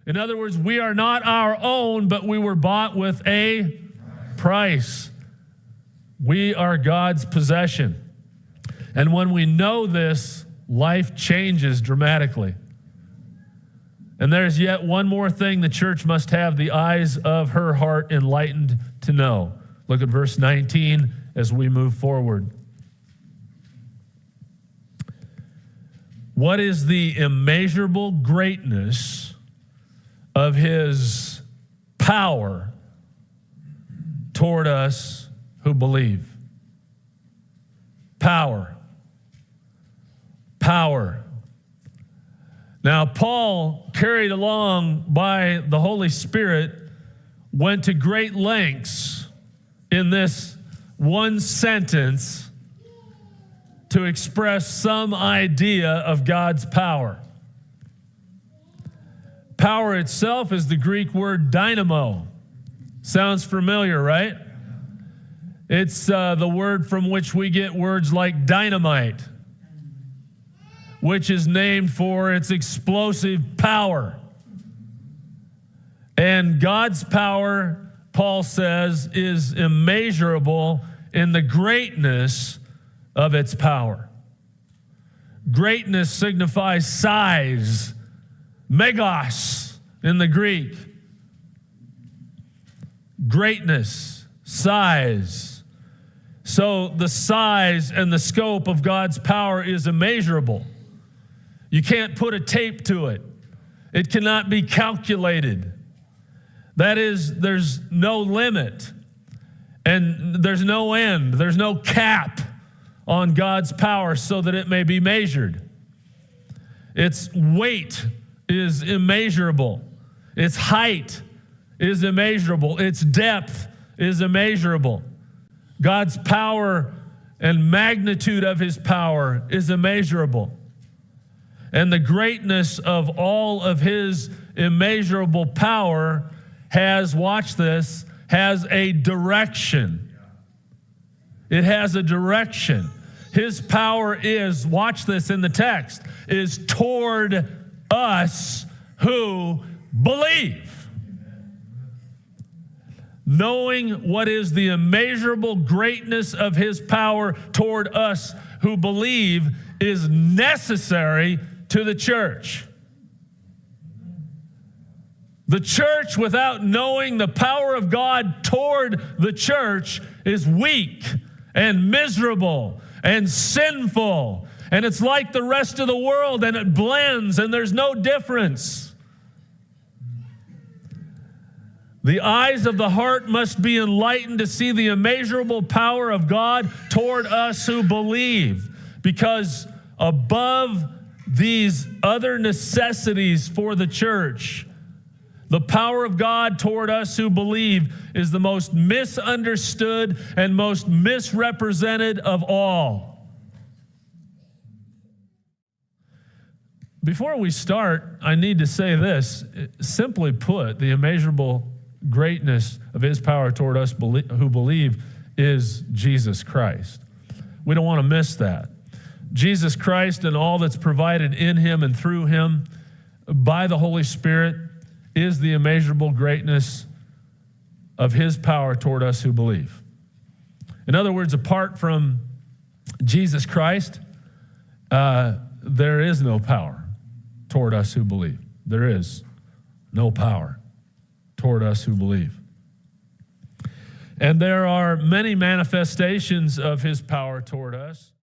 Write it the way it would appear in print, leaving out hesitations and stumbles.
In other words, we are not our own, but we were bought with a price. We are God's possession. And when we know this, life changes dramatically. And there's yet one more thing the church must have the eyes of her heart enlightened to know. Look at verse 19 as we move forward. What is the immeasurable greatness of his power toward us who believe? Power. Power. Now, Paul, carried along by the Holy Spirit, went to great lengths in this one sentence to express some idea of God's power. Power itself is the Greek word dynamo. Sounds familiar, right? It's the word from which we get words like dynamite, which is named for its explosive power. And God's power, Paul says, is immeasurable in the greatness of its power. Greatness signifies size, megos in the Greek. Greatness, size. So the size and the scope of God's power is immeasurable. You can't put a tape to it. It cannot be calculated. That is, there's no limit and there's no end. There's no cap on God's power so that it may be measured. Its weight is immeasurable. Its height is immeasurable. Its depth is immeasurable. God's power and magnitude of his power is immeasurable. And the greatness of all of his immeasurable power has, watch this, has a direction. It has a direction. His power is, watch this in the text, is toward us who believe. Knowing what is the immeasurable greatness of his power toward us who believe is necessary to the church. The church, without knowing the power of God toward the church, is weak and miserable and sinful. And it's like the rest of the world, and it blends, and there's no difference. The eyes of the heart must be enlightened to see the immeasurable power of God toward us who believe, because above these other necessities for the church, the power of God toward us who believe is the most misunderstood and most misrepresented of all. Before we start, I need to say this. Simply put, the immeasurable greatness of his power toward us who believe is Jesus Christ. We don't want to miss that. Jesus Christ and all that's provided in him and through him by the Holy Spirit is the immeasurable greatness of his power toward us who believe. In other words, apart from Jesus Christ, there is no power toward us who believe. There is no power toward us who believe. And there are many manifestations of his power toward us.